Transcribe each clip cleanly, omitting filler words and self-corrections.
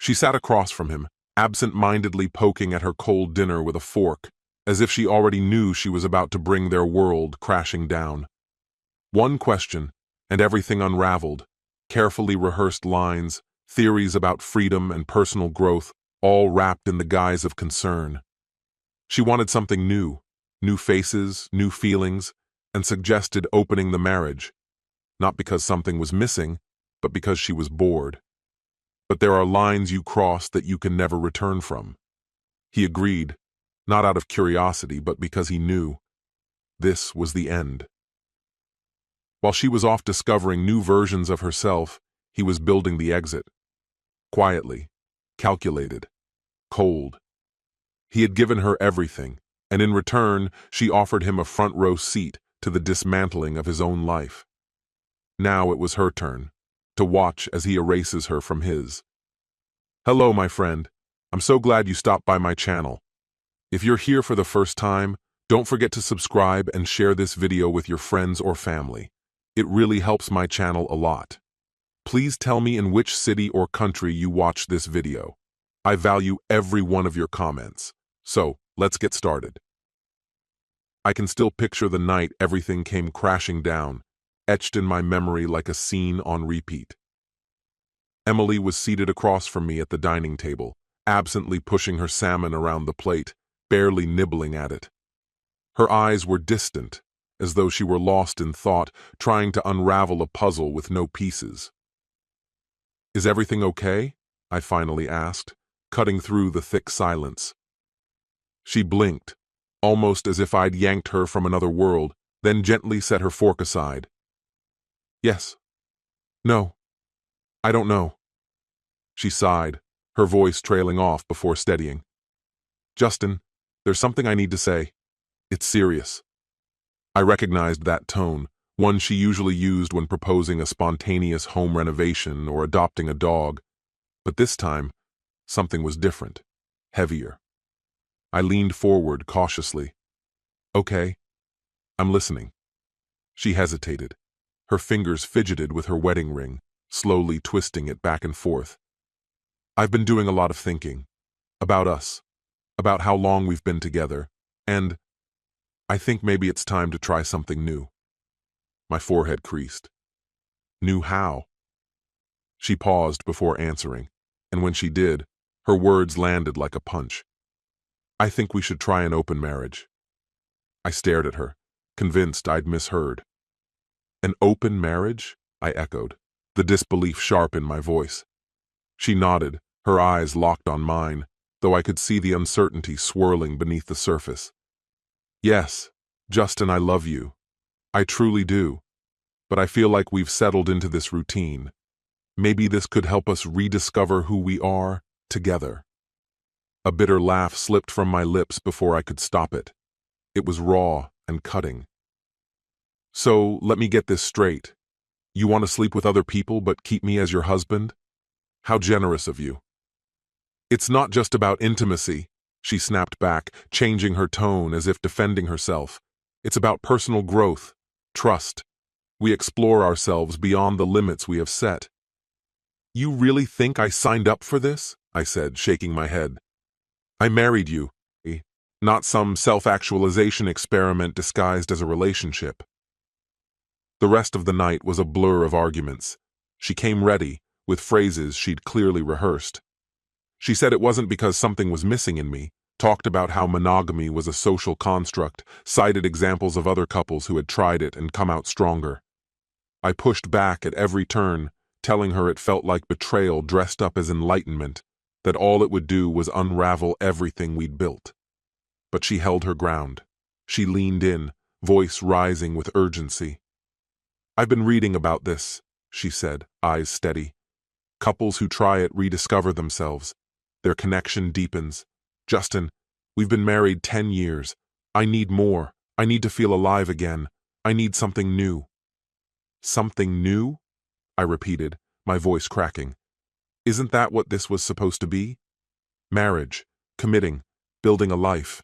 She sat across from him, absent-mindedly poking at her cold dinner with a fork, as if she already knew she was about to bring their world crashing down. One question, and everything unraveled. Carefully rehearsed lines, theories about freedom and personal growth, all wrapped in the guise of concern. She wanted something new faces, new feelings, and suggested opening the marriage, not because something was missing, but because she was bored. But there are lines you cross that you can never return from. He agreed, not out of curiosity, but because he knew. This was the end. While she was off discovering new versions of herself, he was building the exit. Quietly, calculated, cold. He had given her everything, and in return, she offered him a front-row seat to the dismantling of his own life. Now it was her turn, to watch as he erases her from his. Hello, my friend. I'm so glad you stopped by my channel. If you're here for the first time, don't forget to subscribe and share this video with your friends or family. It really helps my channel a lot. Please tell me in which city or country you watched this video. I value every one of your comments. So, let's get started. I can still picture the night everything came crashing down, etched in my memory like a scene on repeat. Emily was seated across from me at the dining table, absently pushing her salmon around the plate, barely nibbling at it. Her eyes were distant, as though she were lost in thought, trying to unravel a puzzle with no pieces. "Is everything okay?" I finally asked, cutting through the thick silence. She blinked, almost as if I'd yanked her from another world, then gently set her fork aside. "Yes. No. I don't know." She sighed, her voice trailing off before steadying. "Justin, there's something I need to say. It's serious." I recognized that tone, one she usually used when proposing a spontaneous home renovation or adopting a dog. But this time, something was different, heavier. I leaned forward cautiously. "Okay, I'm listening." She hesitated. Her fingers fidgeted with her wedding ring, slowly twisting it back and forth. "I've been doing a lot of thinking. About us. About how long we've been together. And I think maybe it's time to try something new." My forehead creased. "New how?" She paused before answering, and when she did, her words landed like a punch. "I think we should try an open marriage." I stared at her, convinced I'd misheard. "An open marriage?" I echoed, the disbelief sharp in my voice. She nodded, her eyes locked on mine, though I could see the uncertainty swirling beneath the surface. "Yes, Justin, I love you. I truly do. But I feel like we've settled into this routine. Maybe this could help us rediscover who we are, together." A bitter laugh slipped from my lips before I could stop it. It was raw and cutting. "So, let me get this straight. You want to sleep with other people but keep me as your husband? How generous of you." "It's not just about intimacy," she snapped back, changing her tone as if defending herself. "It's about personal growth, trust. We explore ourselves beyond the limits we have set." "You really think I signed up for this?" I said, shaking my head. "I married you, not some self-actualization experiment disguised as a relationship." The rest of the night was a blur of arguments. She came ready, with phrases she'd clearly rehearsed. She said it wasn't because something was missing in me, talked about how monogamy was a social construct, cited examples of other couples who had tried it and come out stronger. I pushed back at every turn, telling her it felt like betrayal dressed up as enlightenment, that all it would do was unravel everything we'd built. But she held her ground. She leaned in, voice rising with urgency. "I've been reading about this," she said, eyes steady. "Couples who try it rediscover themselves. Their connection deepens. Justin, we've been married 10 years. I need more. I need to feel alive again. I need something new." "Something new?" I repeated, my voice cracking. "Isn't that what this was supposed to be? Marriage, committing, building a life."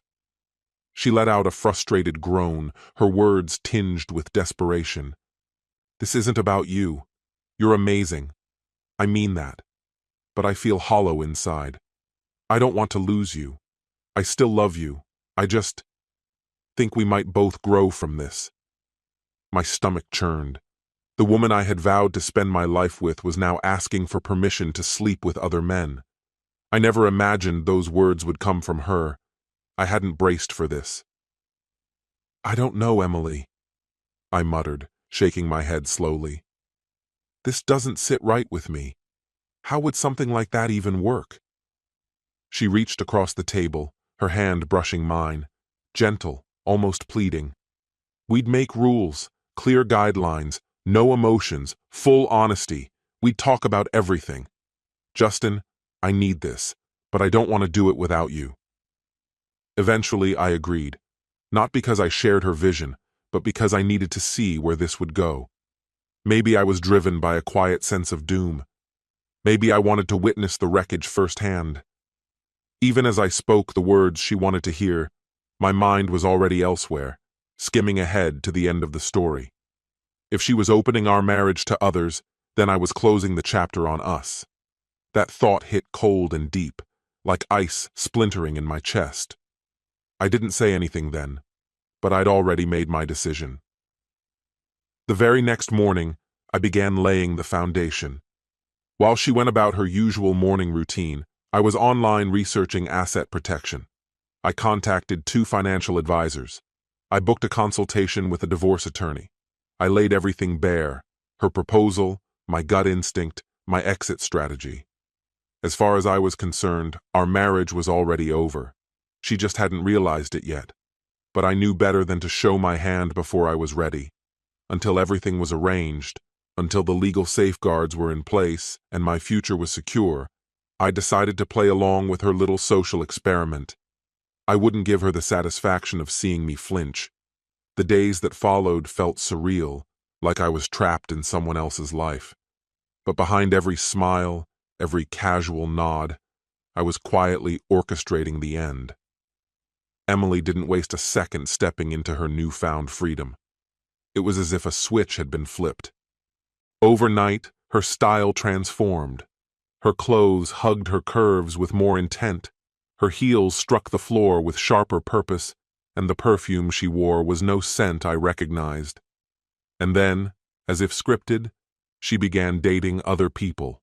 She let out a frustrated groan, her words tinged with desperation. "This isn't about you. You're amazing. I mean that. but I feel hollow inside. I don't want to lose you. I still love you. I just think we might both grow from this." My stomach churned. The woman I had vowed to spend my life with was now asking for permission to sleep with other men. I never imagined those words would come from her. I hadn't braced for this. "I don't know, Emily," I muttered, shaking my head slowly. "This doesn't sit right with me. How would something like that even work?" She reached across the table, her hand brushing mine, gentle, almost pleading. "We'd make rules, clear guidelines, no emotions, full honesty. We'd talk about everything. Justin, I need this, but I don't want to do it without you." Eventually, I agreed, not because I shared her vision, but because I needed to see where this would go. Maybe I was driven by a quiet sense of doom. Maybe I wanted to witness the wreckage firsthand. Even as I spoke the words she wanted to hear, my mind was already elsewhere, skimming ahead to the end of the story. If she was opening our marriage to others, then I was closing the chapter on us. That thought hit cold and deep, like ice splintering in my chest. I didn't say anything then, but I'd already made my decision. The very next morning, I began laying the foundation. While she went about her usual morning routine, I was online researching asset protection. I contacted 2 financial advisors. I booked a consultation with a divorce attorney. I laid everything bare: her proposal, my gut instinct, my exit strategy. As far as I was concerned, our marriage was already over. She just hadn't realized it yet. But I knew better than to show my hand before I was ready. Until everything was arranged, until the legal safeguards were in place and my future was secure, I decided to play along with her little social experiment. I wouldn't give her the satisfaction of seeing me flinch. The days that followed felt surreal, like I was trapped in someone else's life. But behind every smile, every casual nod, I was quietly orchestrating the end. Emily didn't waste a second stepping into her newfound freedom. It was as if a switch had been flipped. Overnight, her style transformed. Her clothes hugged her curves with more intent. Her heels struck the floor with sharper purpose, and the perfume she wore was no scent I recognized. And then, as if scripted, she began dating other people.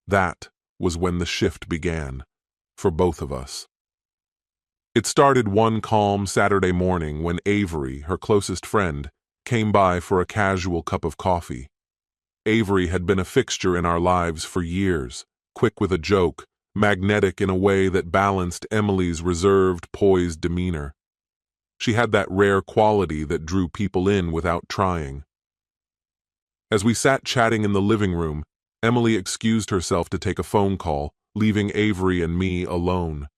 That was when the shift began, for both of us. It started one calm Saturday morning when Avery, her closest friend, came by for a casual cup of coffee. Avery had been a fixture in our lives for years, quick with a joke, magnetic in a way that balanced Emily's reserved, poised demeanor. She had that rare quality that drew people in without trying. As we sat chatting in the living room, Emily excused herself to take a phone call, leaving Avery and me alone.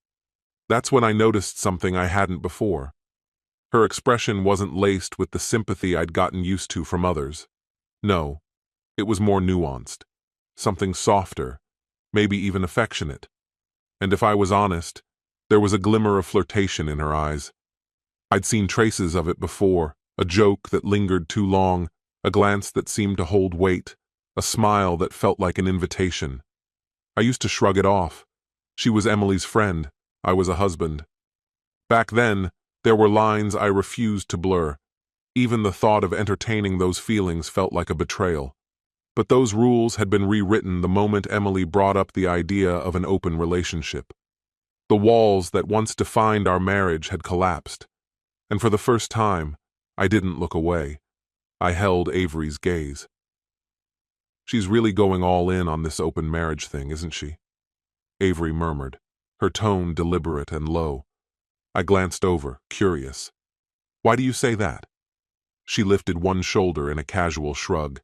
That's when I noticed something I hadn't before. Her expression wasn't laced with the sympathy I'd gotten used to from others. No, it was more nuanced, something softer, maybe even affectionate. And if I was honest, there was a glimmer of flirtation in her eyes. I'd seen traces of it before, a joke that lingered too long, a glance that seemed to hold weight, a smile that felt like an invitation. I used to shrug it off. She was Emily's friend, I was a husband. Back then, there were lines I refused to blur. Even the thought of entertaining those feelings felt like a betrayal. But those rules had been rewritten the moment Emily brought up the idea of an open relationship. The walls that once defined our marriage had collapsed. And for the first time, I didn't look away. I held Avery's gaze. "She's really going all in on this open marriage thing, isn't she?" Avery murmured, her tone deliberate and low. I glanced over, curious. "Why do you say that?" She lifted one shoulder in a casual shrug.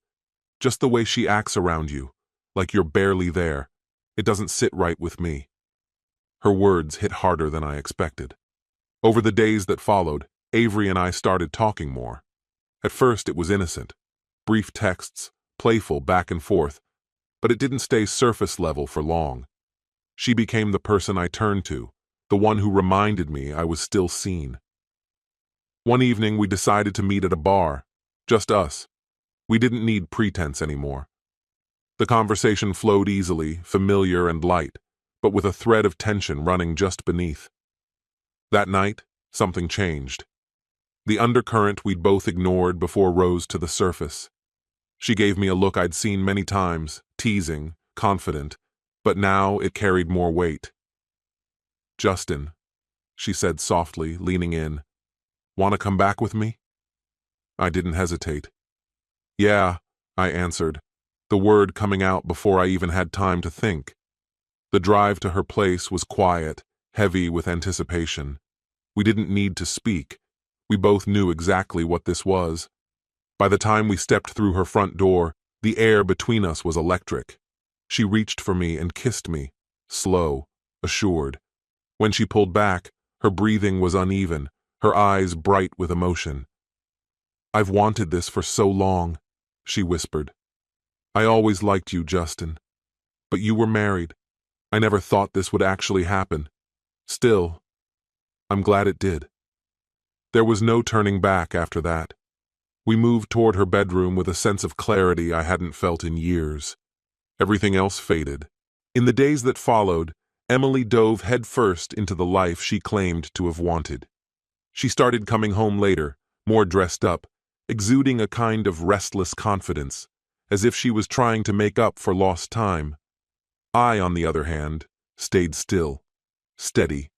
"Just the way she acts around you, like you're barely there. It doesn't sit right with me." Her words hit harder than I expected. Over the days that followed, Avery and I started talking more. At first it was innocent, brief texts, playful back and forth, but it didn't stay surface level for long. She became the person I turned to, the one who reminded me I was still seen. One evening we decided to meet at a bar, just us. We didn't need pretense anymore. The conversation flowed easily, familiar and light, but with a thread of tension running just beneath. That night, something changed. The undercurrent we'd both ignored before rose to the surface. She gave me a look I'd seen many times, teasing, confident, but now it carried more weight. "Justin," she said softly, leaning in, "want to come back with me?" I didn't hesitate. "Yeah," I answered, the word coming out before I even had time to think. The drive to her place was quiet, heavy with anticipation. We didn't need to speak. We both knew exactly what this was. By the time we stepped through her front door, the air between us was electric. She reached for me and kissed me, slow, assured. When she pulled back, her breathing was uneven, her eyes bright with emotion. "I've wanted this for so long," she whispered. "I always liked you, Justin. But you were married. I never thought this would actually happen. Still, I'm glad it did." There was no turning back after that. We moved toward her bedroom with a sense of clarity I hadn't felt in years. Everything else faded. In the days that followed, Emily dove headfirst into the life she claimed to have wanted. She started coming home later, more dressed up, exuding a kind of restless confidence, as if she was trying to make up for lost time. I, on the other hand, stayed still, steady.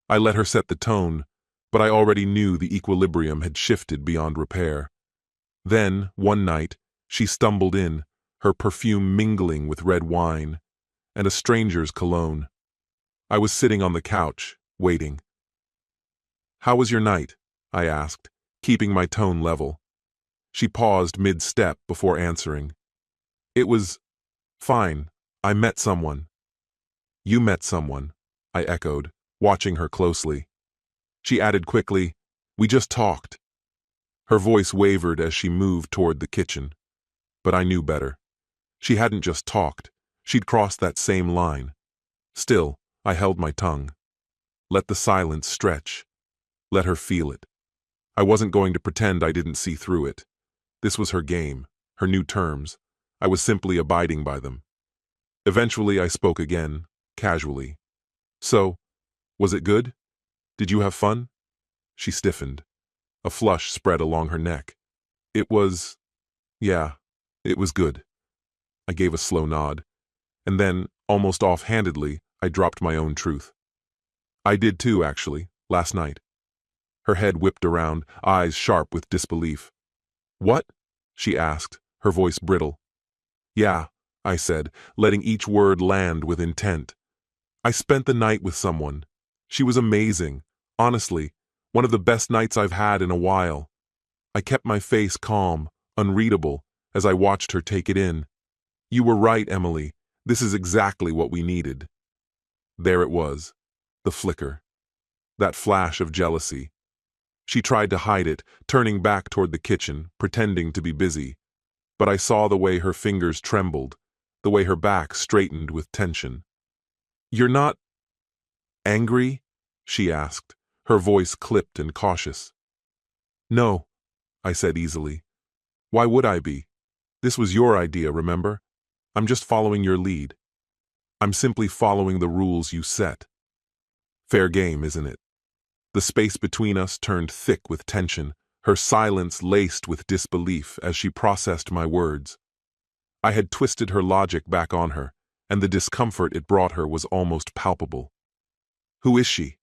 I let her set the tone, but I already knew the equilibrium had shifted beyond repair. Then, one night, she stumbled in, her perfume mingling with red wine, and a stranger's cologne. I was sitting on the couch, waiting. "How was your night?" I asked, keeping my tone level. She paused mid-step before answering. "It was fine. I met someone." "You met someone," I echoed, watching her closely. She added quickly, "We just talked." Her voice wavered as she moved toward the kitchen. But I knew better. She hadn't just talked. She'd crossed that same line. Still, I held my tongue. Let the silence stretch. Let her feel it. I wasn't going to pretend I didn't see through it. This was her game, her new terms. I was simply abiding by them. Eventually, I spoke again, casually. "So, was it good? Did you have fun?" She stiffened. A flush spread along her neck. Yeah, it was good." I gave a slow nod. And then, almost offhandedly, I dropped my own truth. "I did too, actually, last night." Her head whipped around, eyes sharp with disbelief. "What?" she asked, her voice brittle. "Yeah," I said, letting each word land with intent. "I spent the night with someone. She was amazing. Honestly, one of the best nights I've had in a while." I kept my face calm, unreadable, as I watched her take it in. "You were right, Emily. This is exactly what we needed." There it was, the flicker. That flash of jealousy. She tried to hide it, turning back toward the kitchen, pretending to be busy. But I saw the way her fingers trembled, the way her back straightened with tension. "You're not angry?" she asked, her voice clipped and cautious. "No," I said easily. "Why would I be? This was your idea, remember? I'm just following your lead. I'm simply following the rules you set." Fair game, isn't it? The space between us turned thick with tension, her silence laced with disbelief as she processed my words. I had twisted her logic back on her, and the discomfort it brought her was almost palpable. "Who is she?"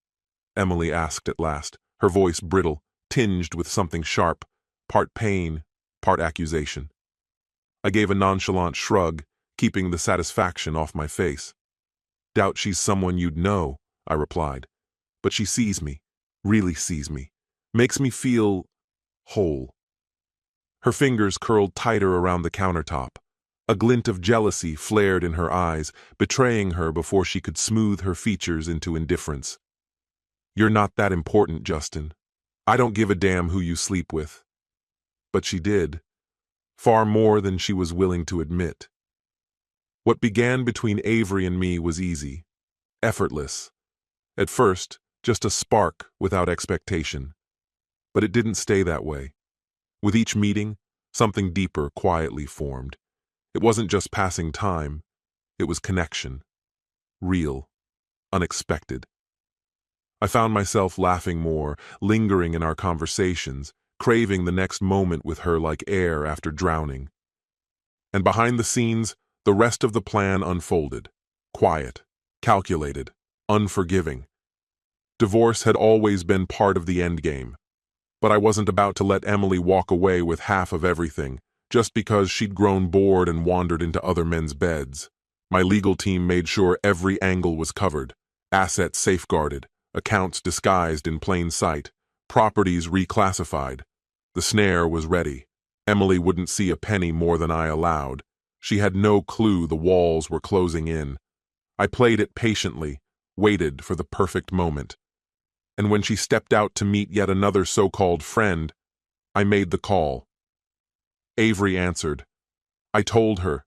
Emily asked at last, her voice brittle, tinged with something sharp, part pain, part accusation. I gave a nonchalant shrug, keeping the satisfaction off my face. "Doubt she's someone you'd know," I replied. "But she sees me, really sees me, makes me feel whole." Her fingers curled tighter around the countertop. A glint of jealousy flared in her eyes, betraying her before she could smooth her features into indifference. "You're not that important, Justin. I don't give a damn who you sleep with." But she did. Far more than she was willing to admit. What began between Avery and me was easy, effortless. At first, just a spark without expectation. But it didn't stay that way. With each meeting, something deeper quietly formed. It wasn't just passing time, it was connection. Real, unexpected. I found myself laughing more, lingering in our conversations, craving the next moment with her like air after drowning. And behind the scenes, the rest of the plan unfolded. Quiet, calculated, unforgiving. Divorce had always been part of the endgame. But I wasn't about to let Emily walk away with half of everything, just because she'd grown bored and wandered into other men's beds. My legal team made sure every angle was covered, assets safeguarded, accounts disguised in plain sight, properties reclassified. The snare was ready. Emily wouldn't see a penny more than I allowed. She had no clue the walls were closing in. I played it patiently, waited for the perfect moment. And when she stepped out to meet yet another so-called friend, I made the call. Avery answered. I told her,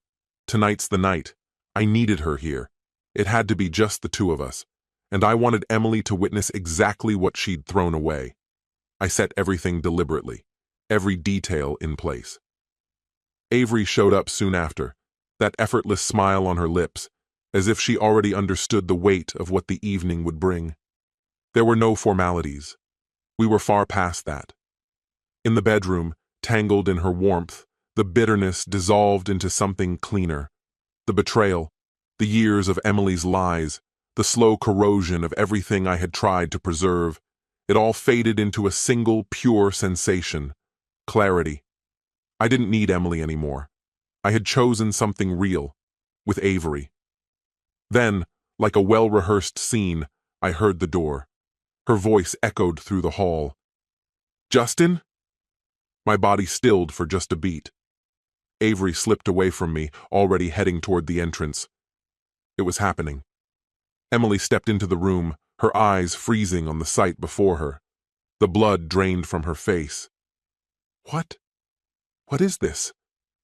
tonight's the night. I needed her here. It had to be just the two of us, and I wanted Emily to witness exactly what she'd thrown away. I set everything deliberately, every detail in place. Avery showed up soon after, that effortless smile on her lips, as if she already understood the weight of what the evening would bring. There were no formalities. We were far past that. In the bedroom, tangled in her warmth, the bitterness dissolved into something cleaner. The betrayal, the years of Emily's lies, the slow corrosion of everything I had tried to preserve, it all faded into a single pure sensation. Clarity. I didn't need Emily anymore. I had chosen something real, with Avery. Then, like a well-rehearsed scene, I heard the door. Her voice echoed through the hall. Justin? My body stilled for just a beat. Avery slipped away from me, already heading toward the entrance. It was happening. Emily stepped into the room, her eyes freezing on the sight before her. The blood drained from her face. What is this?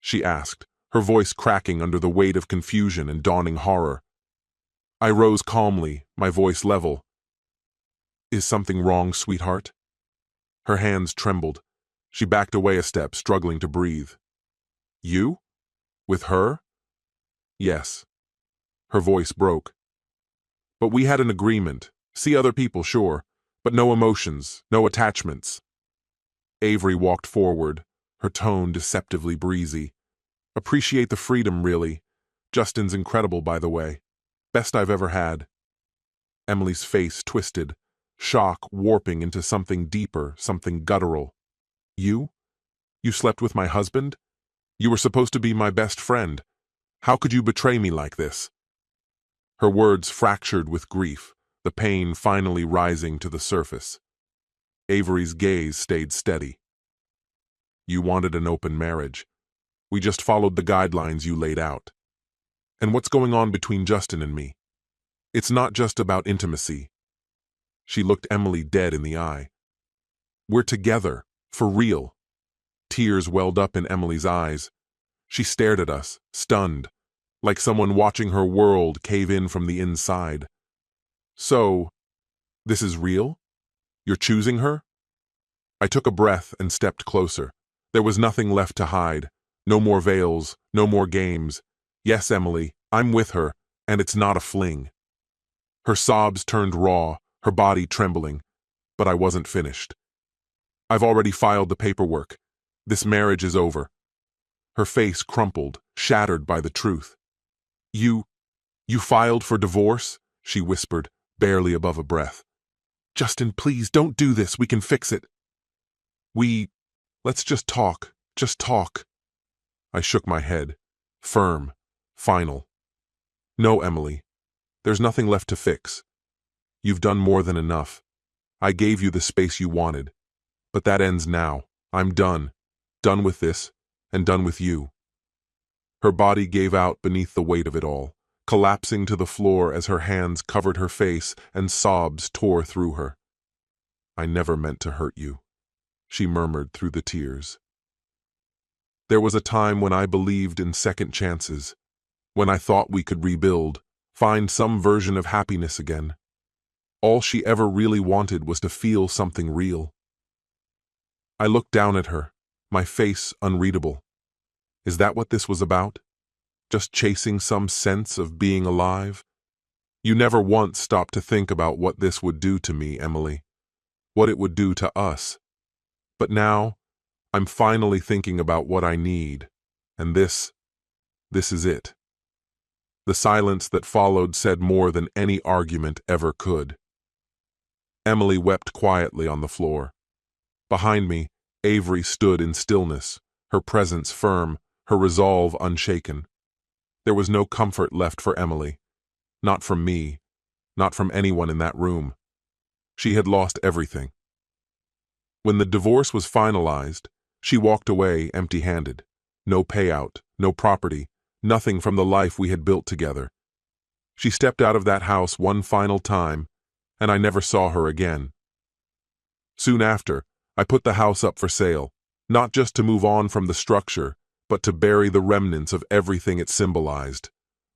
She asked, her voice cracking under the weight of confusion and dawning horror. I rose calmly, my voice level. Is something wrong, sweetheart? Her hands trembled. She backed away a step, struggling to breathe. You? With her? Yes. Her voice broke. But we had an agreement. See other people, sure, but no emotions, no attachments. Avery walked forward, her tone deceptively breezy. Appreciate the freedom, really. Justin's incredible, by the way. Best I've ever had. Emily's face twisted, shock warping into something deeper, something guttural. You? You slept with my husband? You were supposed to be my best friend. How could you betray me like this? Her words fractured with grief, the pain finally rising to the surface. Avery's gaze stayed steady. You wanted an open marriage. We just followed the guidelines you laid out. And what's going on between Justin and me? It's not just about intimacy. She looked Emily dead in the eye. We're together, for real. Tears welled up in Emily's eyes. She stared at us, stunned, like someone watching her world cave in from the inside. So, this is real? You're choosing her? I took a breath and stepped closer. There was nothing left to hide. No more veils, no more games. Yes, Emily, I'm with her, and it's not a fling. Her sobs turned raw, her body trembling, but I wasn't finished. I've already filed the paperwork. This marriage is over. Her face crumpled, shattered by the truth. You filed for divorce? She whispered, barely above a breath. Justin, please, don't do this. We can fix it. Let's just talk. Just talk. I shook my head. Firm. Final. No, Emily. There's nothing left to fix. You've done more than enough. I gave you the space you wanted. But that ends now. I'm done. Done with this, and done with you. Her body gave out beneath the weight of it all, collapsing to the floor as her hands covered her face and sobs tore through her. I never meant to hurt you, she murmured through the tears. There was a time when I believed in second chances, when I thought we could rebuild, find some version of happiness again. All she ever really wanted was to feel something real. I looked down at her, my face unreadable. Is that what this was about? just chasing some sense of being alive. You never once stopped to think about what this would do to me, Emily, what it would do to us. But now, I'm finally thinking about what I need, and this is it. The silence that followed said more than any argument ever could. Emily wept quietly on the floor. Behind me, Avery stood in stillness, her presence firm, her resolve unshaken. There was no comfort left for Emily. Not from me, not from anyone in that room. She had lost everything. When the divorce was finalized, she walked away empty-handed. No payout, no property, nothing from the life we had built together. She stepped out of that house one final time, and I never saw her again. Soon after, I put the house up for sale, not just to move on from the structure, but to bury the remnants of everything it symbolized.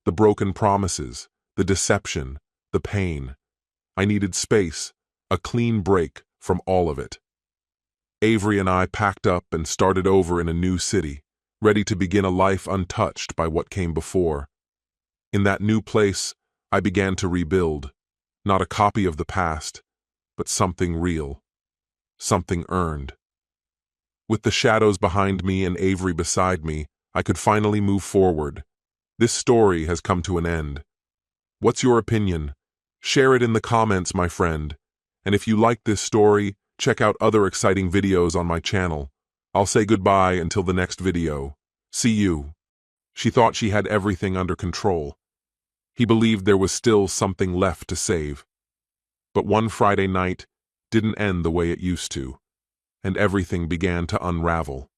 The broken promises, the deception, the pain. I needed space, a clean break from all of it. Avery and I packed up and started over in a new city, ready to begin a life untouched by what came before. In that new place, I began to rebuild, not a copy of the past, but something real, something earned. With the shadows behind me and Avery beside me, I could finally move forward. This story has come to an end. What's your opinion? Share it in the comments, my friend. And if you like this story, check out other exciting videos on my channel. I'll say goodbye until the next video. See you. She thought she had everything under control. He believed there was still something left to save. But one Friday night didn't end the way it used to, and everything began to unravel.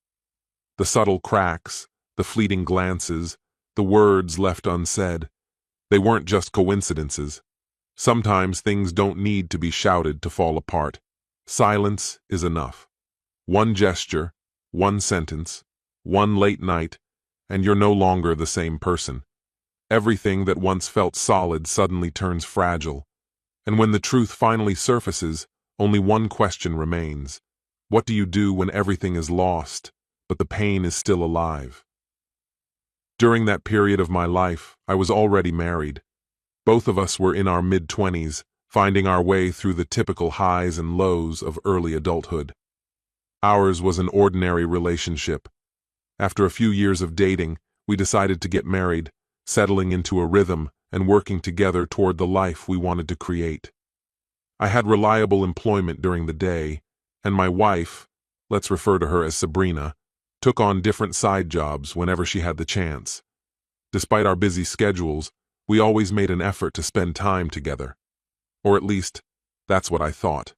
The subtle cracks, the fleeting glances, the words left unsaid, they weren't just coincidences. Sometimes things don't need to be shouted to fall apart. Silence is enough. One gesture, one sentence, one late night, and you're no longer the same person. Everything that once felt solid suddenly turns fragile. And when the truth finally surfaces, only one question remains. What do you do when everything is lost, but the pain is still alive? During that period of my life, I was already married. Both of us were in our mid-20s, finding our way through the typical highs and lows of early adulthood. Ours was an ordinary relationship. After a few years of dating, we decided to get married, settling into a rhythm and working together toward the life we wanted to create. I had reliable employment during the day, and my wife, let's refer to her as Sabrina, took on different side jobs whenever she had the chance. Despite our busy schedules, we always made an effort to spend time together. Or at least, that's what I thought.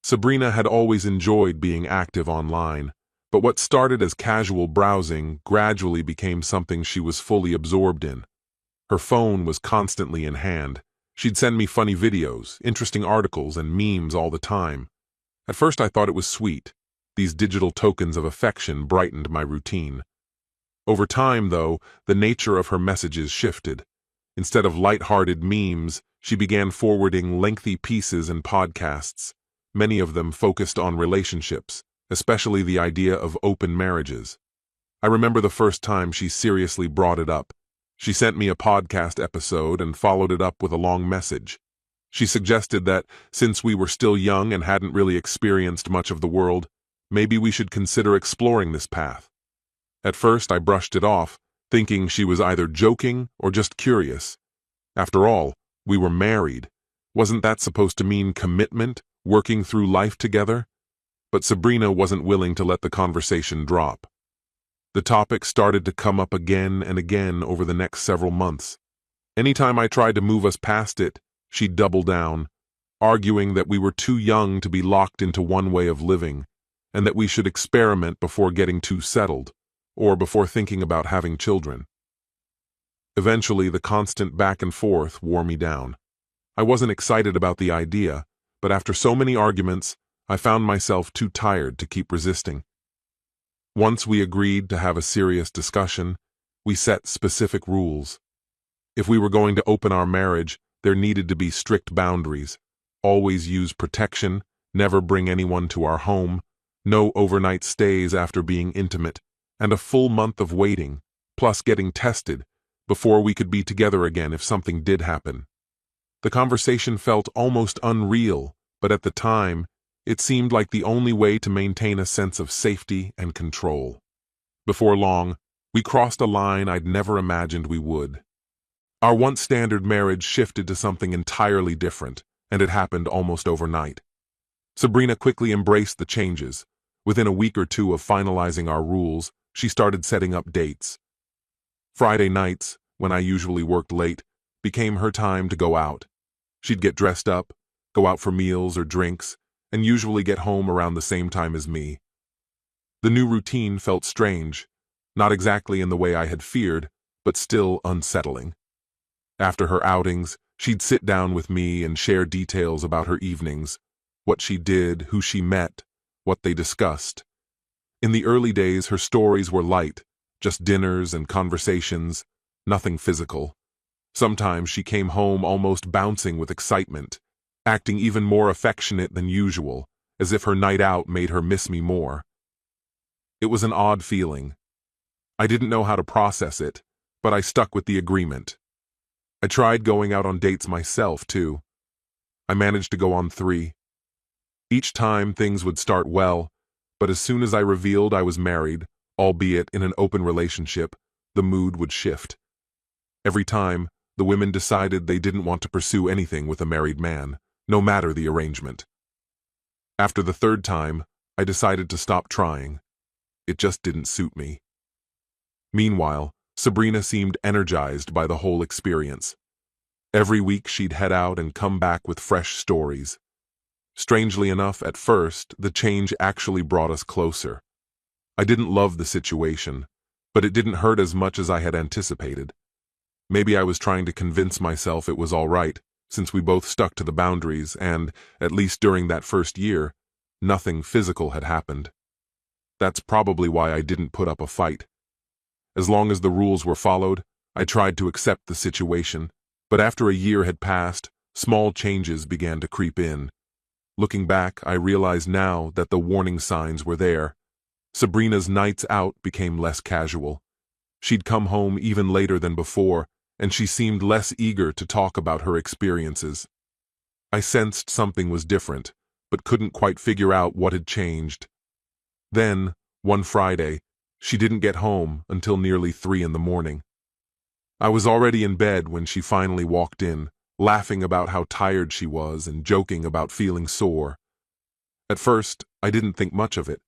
Sabrina had always enjoyed being active online, but what started as casual browsing gradually became something she was fully absorbed in. Her phone was constantly in hand. She'd send me funny videos, interesting articles, and memes all the time. At first I thought it was sweet. These digital tokens of affection brightened my routine. Over time, though, the nature of her messages shifted. Instead of light-hearted memes, she began forwarding lengthy pieces and podcasts, many of them focused on relationships, especially the idea of open marriages. I remember the first time she seriously brought it up. She sent me a podcast episode and followed it up with a long message. She suggested that, since we were still young and hadn't really experienced much of the world, maybe we should consider exploring this path. At first, I brushed it off, thinking she was either joking or just curious. After all, we were married. Wasn't that supposed to mean commitment, working through life together? But Sabrina wasn't willing to let the conversation drop. The topic started to come up again and again over the next several months. Anytime I tried to move us past it, she'd double down, arguing that we were too young to be locked into one way of living, and that we should experiment before getting too settled, or before thinking about having children. Eventually, the constant back and forth wore me down. I wasn't excited about the idea, but after so many arguments, I found myself too tired to keep resisting. Once we agreed to have a serious discussion, we set specific rules. If we were going to open our marriage, there needed to be strict boundaries. Always use protection, never bring anyone to our home, no overnight stays after being intimate, and a full month of waiting, plus getting tested, before we could be together again if something did happen. The conversation felt almost unreal, but at the time, it seemed like the only way to maintain a sense of safety and control. Before long, we crossed a line I'd never imagined we would. Our once standard marriage shifted to something entirely different, and it happened almost overnight. Sabrina quickly embraced the changes. Within a week or two of finalizing our rules, she started setting up dates. Friday nights, when I usually worked late, became her time to go out. She'd get dressed up, go out for meals or drinks, and usually get home around the same time as me. The new routine felt strange, not exactly in the way I had feared, but still unsettling. After her outings, she'd sit down with me and share details about her evenings, what she did, who she met, what they discussed. In the early days, her stories were light, just dinners and conversations, nothing physical. Sometimes she came home almost bouncing with excitement, acting even more affectionate than usual, as if her night out made her miss me more. It was an odd feeling. I didn't know how to process it, but I stuck with the agreement. I tried going out on dates myself, too. I managed to go on 3. Each time things would start well, but as soon as I revealed I was married, albeit in an open relationship, the mood would shift. Every time, the women decided they didn't want to pursue anything with a married man, no matter the arrangement. After the 3rd time, I decided to stop trying. It just didn't suit me. Meanwhile, Sabrina seemed energized by the whole experience. Every week she'd head out and come back with fresh stories. Strangely enough, at first, the change actually brought us closer. I didn't love the situation, but it didn't hurt as much as I had anticipated. Maybe I was trying to convince myself it was all right, since we both stuck to the boundaries and, at least during that first year, nothing physical had happened. That's probably why I didn't put up a fight. As long as the rules were followed, I tried to accept the situation, but after a year had passed, small changes began to creep in. Looking back, I realize now that the warning signs were there. Sabrina's nights out became less casual. She'd come home even later than before, and she seemed less eager to talk about her experiences. I sensed something was different, but couldn't quite figure out what had changed. Then, one Friday, she didn't get home until nearly 3 in the morning. I was already in bed when she finally walked in, laughing about how tired she was and joking about feeling sore. At first, I didn't think much of it,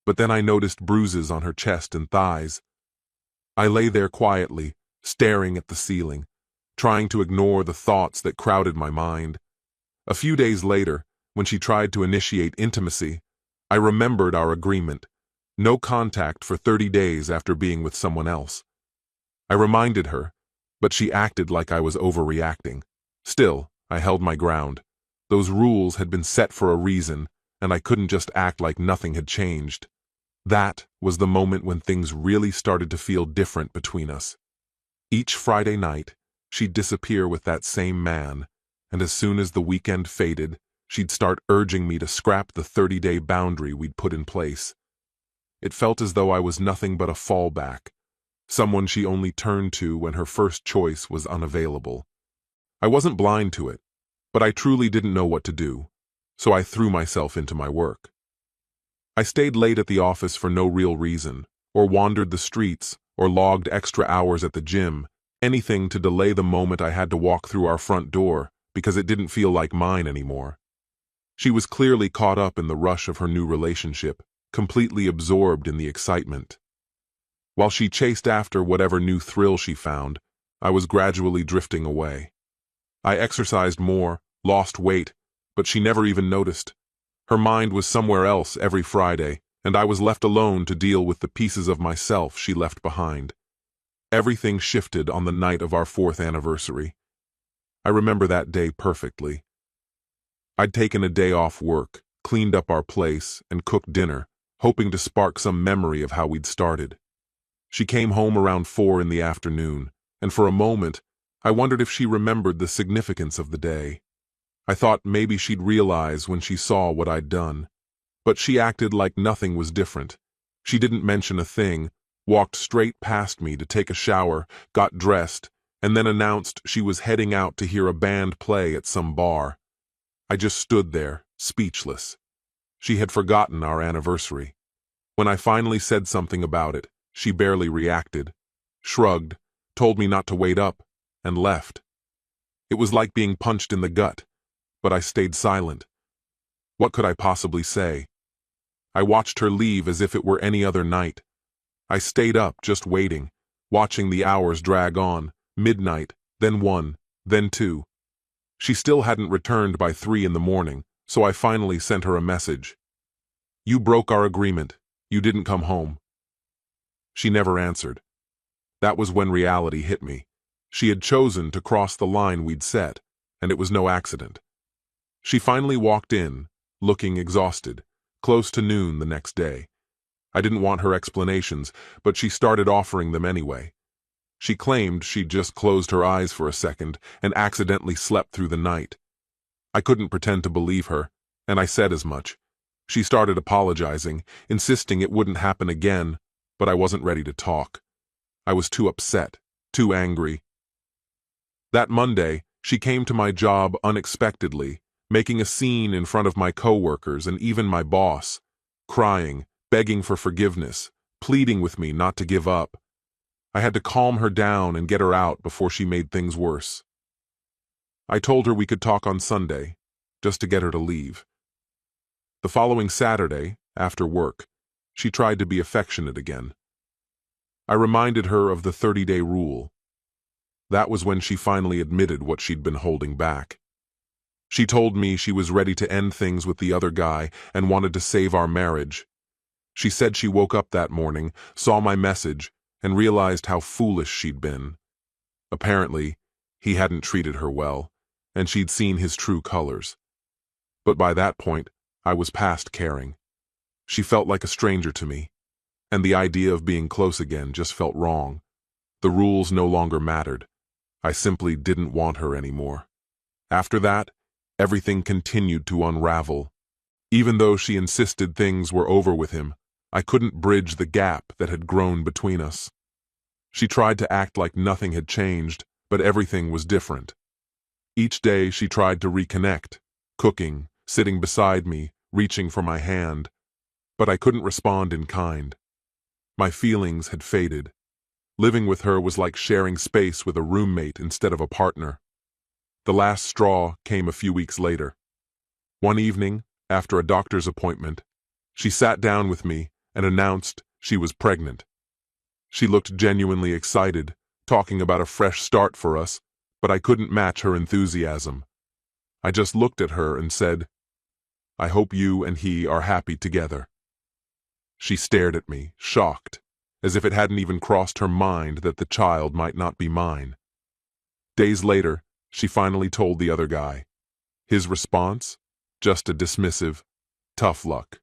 but then I noticed bruises on her chest and thighs. I lay there quietly, staring at the ceiling, trying to ignore the thoughts that crowded my mind. A few days later, when she tried to initiate intimacy, I remembered our agreement: no contact for 30 days after being with someone else. I reminded her, but she acted like I was overreacting. Still, I held my ground. Those rules had been set for a reason, and I couldn't just act like nothing had changed. That was the moment when things really started to feel different between us. Each Friday night, she'd disappear with that same man, and as soon as the weekend faded, she'd start urging me to scrap the 30-day boundary we'd put in place. It felt as though I was nothing but a fallback, someone she only turned to when her first choice was unavailable. I wasn't blind to it, but I truly didn't know what to do, so I threw myself into my work. I stayed late at the office for no real reason, or wandered the streets, or logged extra hours at the gym, anything to delay the moment I had to walk through our front door, because it didn't feel like mine anymore. She was clearly caught up in the rush of her new relationship, completely absorbed in the excitement. While she chased after whatever new thrill she found, I was gradually drifting away. I exercised more, lost weight, but she never even noticed. Her mind was somewhere else every Friday, and I was left alone to deal with the pieces of myself she left behind. Everything shifted on the night of our 4th anniversary. I remember that day perfectly. I'd taken a day off work, cleaned up our place, and cooked dinner, hoping to spark some memory of how we'd started. She came home around 4 in the afternoon, and for a moment, I wondered if she remembered the significance of the day. I thought maybe she'd realize when she saw what I'd done. But she acted like nothing was different. She didn't mention a thing, walked straight past me to take a shower, got dressed, and then announced she was heading out to hear a band play at some bar. I just stood there, speechless. She had forgotten our anniversary. When I finally said something about it, she barely reacted, shrugged, told me not to wait up, and left. It was like being punched in the gut, but I stayed silent. What could I possibly say? I watched her leave as if it were any other night. I stayed up just waiting, watching the hours drag on, midnight, then 1, then 2. She still hadn't returned by 3 in the morning, so I finally sent her a message. "You broke our agreement. You didn't come home." She never answered. That was when reality hit me. She had chosen to cross the line we'd set, and it was no accident. She finally walked in, looking exhausted, close to noon the next day. I didn't want her explanations, but she started offering them anyway. She claimed she'd just closed her eyes for a second and accidentally slept through the night. I couldn't pretend to believe her, and I said as much. She started apologizing, insisting it wouldn't happen again, but I wasn't ready to talk. I was too upset, too angry. That Monday, she came to my job unexpectedly, making a scene in front of my coworkers and even my boss, crying, begging for forgiveness, pleading with me not to give up. I had to calm her down and get her out before she made things worse. I told her we could talk on Sunday, just to get her to leave. The following Saturday, after work, she tried to be affectionate again. I reminded her of the 30-day rule. That was when she finally admitted what she'd been holding back. She told me she was ready to end things with the other guy and wanted to save our marriage. She said she woke up that morning, saw my message, and realized how foolish she'd been. Apparently, he hadn't treated her well, and she'd seen his true colors. But by that point, I was past caring. She felt like a stranger to me, and the idea of being close again just felt wrong. The rules no longer mattered. I simply didn't want her anymore. After that, everything continued to unravel. Even though she insisted things were over with him, I couldn't bridge the gap that had grown between us. She tried to act like nothing had changed, but everything was different. Each day she tried to reconnect, cooking, sitting beside me, reaching for my hand, but I couldn't respond in kind. My feelings had faded. Living with her was like sharing space with a roommate instead of a partner. The last straw came a few weeks later. One evening, after a doctor's appointment, she sat down with me and announced she was pregnant. She looked genuinely excited, talking about a fresh start for us, but I couldn't match her enthusiasm. I just looked at her and said, "I hope you and he are happy together." She stared at me, shocked, as if it hadn't even crossed her mind that the child might not be mine. Days later, she finally told the other guy. His response? Just a dismissive, "Tough luck."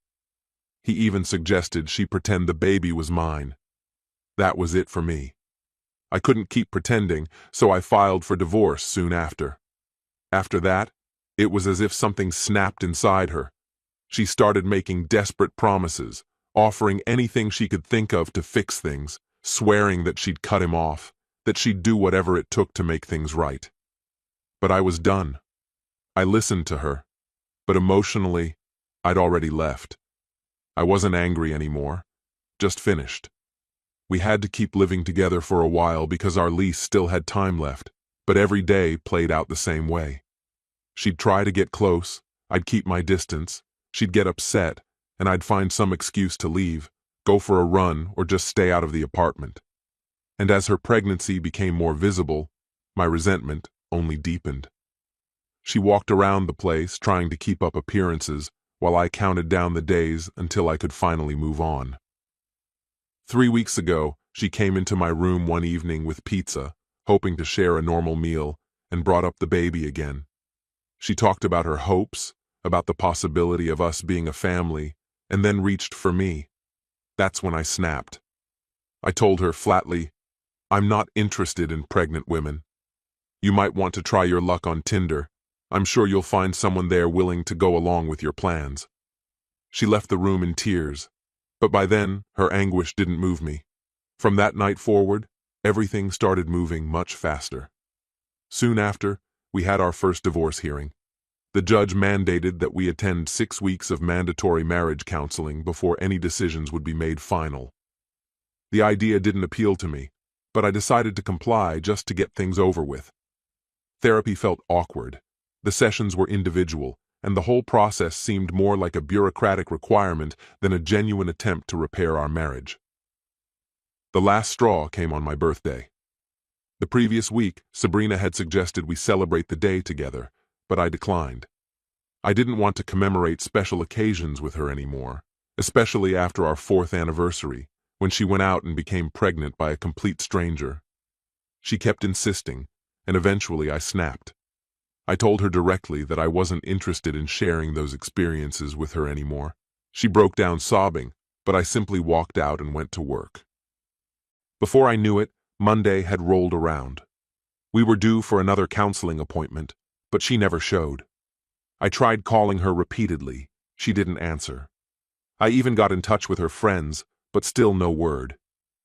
He even suggested she pretend the baby was mine. That was it for me. I couldn't keep pretending, so I filed for divorce soon after. After that, it was as if something snapped inside her. She started making desperate promises, offering anything she could think of to fix things, swearing that she'd cut him off, that she'd do whatever it took to make things right. But I was done. I listened to her, but emotionally, I'd already left. I wasn't angry anymore, just finished. We had to keep living together for a while because our lease still had time left, but every day played out the same way. She'd try to get close, I'd keep my distance, she'd get upset, and I'd find some excuse to leave, go for a run, or just stay out of the apartment. And as her pregnancy became more visible, my resentment only deepened. She walked around the place trying to keep up appearances while I counted down the days until I could finally move on. 3 weeks ago, she came into my room one evening with pizza, hoping to share a normal meal, and brought up the baby again. She talked about her hopes, about the possibility of us being a family, and then reached for me. That's when I snapped. I told her flatly, "I'm not interested in pregnant women. You might want to try your luck on Tinder. I'm sure you'll find someone there willing to go along with your plans." She left the room in tears, but by then her anguish didn't move me. From that night forward, everything started moving much faster. Soon after, we had our first divorce hearing. The judge mandated that we attend 6 weeks of mandatory marriage counseling before any decisions would be made final. The idea didn't appeal to me, but I decided to comply just to get things over with. Therapy felt awkward. The sessions were individual, and the whole process seemed more like a bureaucratic requirement than a genuine attempt to repair our marriage. The last straw came on my birthday. The previous week, Sabrina had suggested we celebrate the day together, but I declined. I didn't want to commemorate special occasions with her anymore, especially after our 4th anniversary, when she went out and became pregnant by a complete stranger. She kept insisting, and eventually I snapped. I told her directly that I wasn't interested in sharing those experiences with her anymore. She broke down sobbing, but I simply walked out and went to work. Before I knew it, Monday had rolled around. We were due for another counseling appointment, but she never showed. I tried calling her repeatedly. She didn't answer. I even got in touch with her friends, but still no word.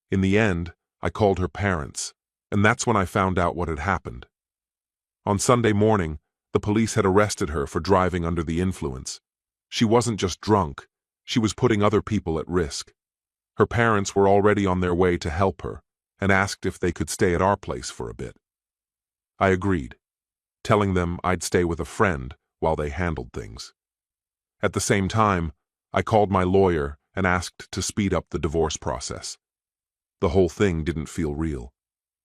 In the end, I called her parents, and that's when I found out what had happened. On Sunday morning, the police had arrested her for driving under the influence. She wasn't just drunk, she was putting other people at risk. Her parents were already on their way to help her, and asked if they could stay at our place for a bit. I agreed, telling them I'd stay with a friend while they handled things. At the same time, I called my lawyer and asked to speed up the divorce process. The whole thing didn't feel real.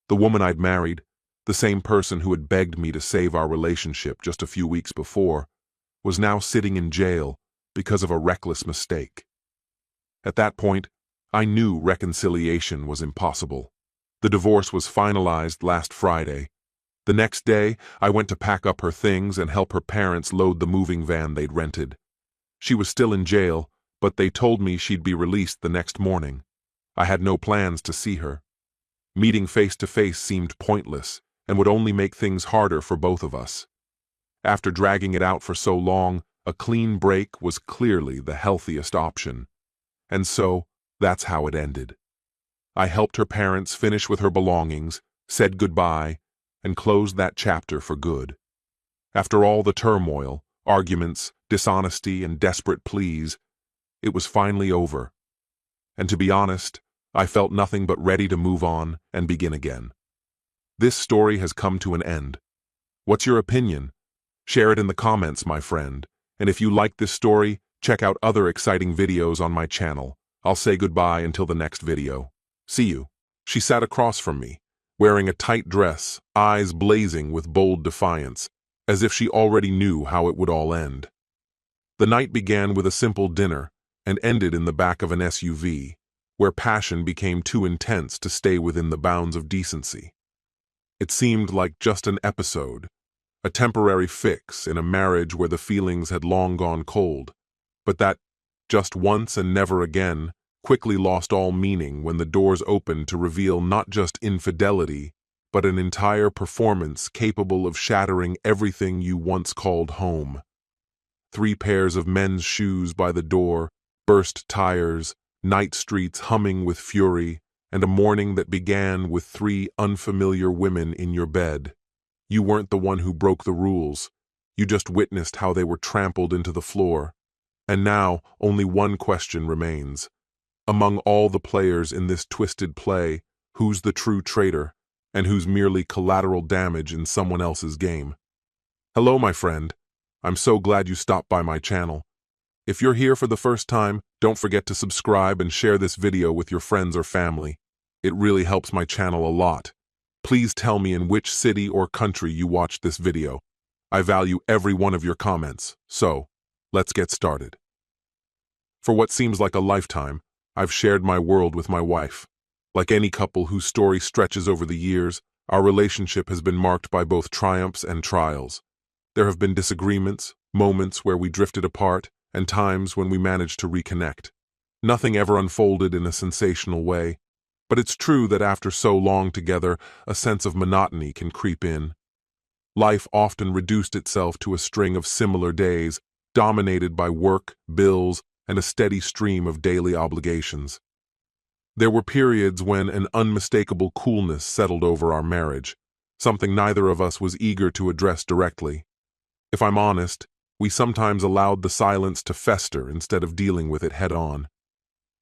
The woman I'd married, the same person who had begged me to save our relationship just a few weeks before, was now sitting in jail because of a reckless mistake. At that point, I knew reconciliation was impossible. The divorce was finalized last Friday. The next day, I went to pack up her things and help her parents load the moving van they'd rented. She was still in jail, but they told me she'd be released the next morning. I had no plans to see her. Meeting face to face seemed pointless and would only make things harder for both of us. After dragging it out for so long, a clean break was clearly the healthiest option. And so, that's how it ended. I helped her parents finish with her belongings, said goodbye, and closed that chapter for good. After all the turmoil, arguments, dishonesty, and desperate pleas, it was finally over. And to be honest, I felt nothing but ready to move on and begin again. This story has come to an end. What's your opinion? Share it in the comments, my friend. And if you like this story, check out other exciting videos on my channel. I'll say goodbye until the next video. See you. She sat across from me, wearing a tight dress, eyes blazing with bold defiance, as if she already knew how it would all end. The night began with a simple dinner and ended in the back of an SUV, where passion became too intense to stay within the bounds of decency. It seemed like just an episode, a temporary fix in a marriage where the feelings had long gone cold, but that just once and never again quickly lost all meaning when the doors opened to reveal not just infidelity, but an entire performance capable of shattering everything you once called home. 3 pairs of men's shoes by the door, burst tires, night streets humming with fury, and a morning that began with 3 unfamiliar women in your bed. You weren't the one who broke the rules. You just witnessed how they were trampled into the floor. And now only one question remains. Among all the players in this twisted play, who's the true traitor, and who's merely collateral damage in someone else's game? Hello, my friend. I'm so glad you stopped by my channel. If you're here for the first time, don't forget to subscribe and share this video with your friends or family. It really helps my channel a lot. Please tell me in which city or country you watched this video. I value every one of your comments, so let's get started. For what seems like a lifetime, I've shared my world with my wife. Like any couple whose story stretches over the years, our relationship has been marked by both triumphs and trials. There have been disagreements, moments where we drifted apart, and times when we managed to reconnect. Nothing ever unfolded in a sensational way, but it's true that after so long together, a sense of monotony can creep in. Life often reduced itself to a string of similar days, dominated by work, bills, and a steady stream of daily obligations. There were periods when an unmistakable coolness settled over our marriage, something neither of us was eager to address directly. If I'm honest, we sometimes allowed the silence to fester instead of dealing with it head-on.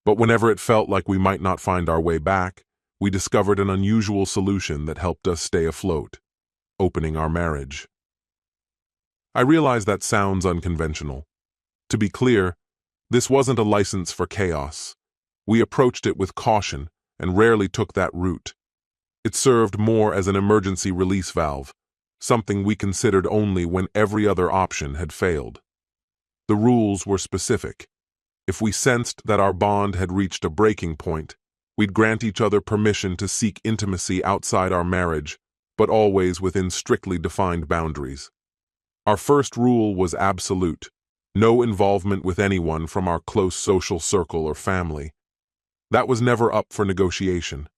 But whenever it felt like we might not find our way back, we discovered an unusual solution that helped us stay afloat: opening our marriage. I realize that sounds unconventional. To be clear, this wasn't a license for chaos. We approached it with caution and rarely took that route. It served more as an emergency release valve, something we considered only when every other option had failed. The rules were specific. If we sensed that our bond had reached a breaking point, we'd grant each other permission to seek intimacy outside our marriage, but always within strictly defined boundaries. Our first rule was absolute: no involvement with anyone from our close social circle or family. That was never up for negotiation.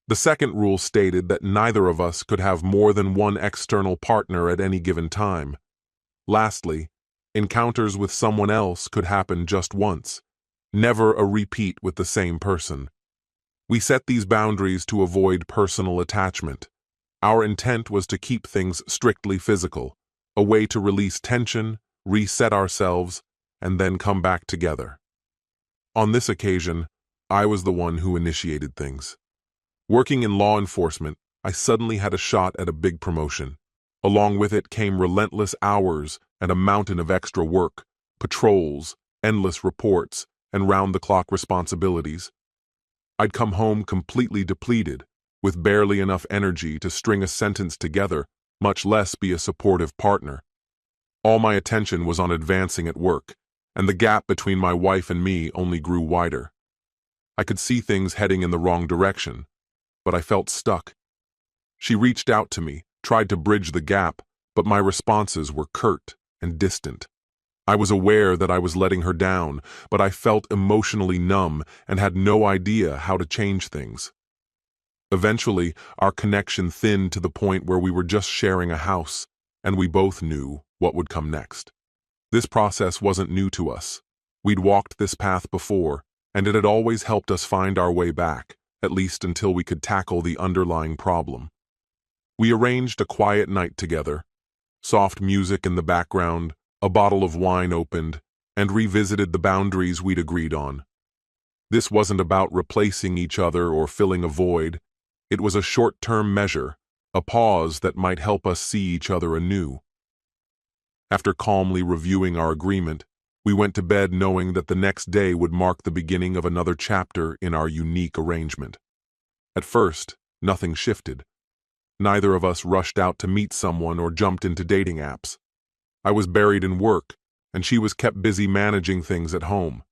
The second rule stated that neither of us could have more than one external partner at any given time. Lastly, encounters with someone else could happen just once, never a repeat with the same person. We set these boundaries to avoid personal attachment. Our intent was to keep things strictly physical, a way to release tension, reset ourselves, and then come back together. On this occasion, I was the one who initiated things. Working in law enforcement, I suddenly had a shot at a big promotion. Along with it came relentless hours and a mountain of extra work, patrols, endless reports, and round-the-clock responsibilities. I'd come home completely depleted, with barely enough energy to string a sentence together, much less be a supportive partner. All my attention was on advancing at work, and the gap between my wife and me only grew wider. I could see things heading in the wrong direction, but I felt stuck. She reached out to me, tried to bridge the gap, but my responses were curt and distant. I was aware that I was letting her down, but I felt emotionally numb and had no idea how to change things. Eventually, our connection thinned to the point where we were just sharing a house, and we both knew what would come next. This process wasn't new to us. We'd walked this path before, and it had always helped us find our way back, at least until we could tackle the underlying problem. We arranged a quiet night together, soft music in the background, a bottle of wine opened, and revisited the boundaries we'd agreed on. This wasn't about replacing each other or filling a void. It was a short-term measure, a pause that might help us see each other anew. After calmly reviewing our agreement, we went to bed knowing that the next day would mark the beginning of another chapter in our unique arrangement. At first, nothing shifted. Neither of us rushed out to meet someone or jumped into dating apps. I was buried in work, and she was kept busy managing things at home.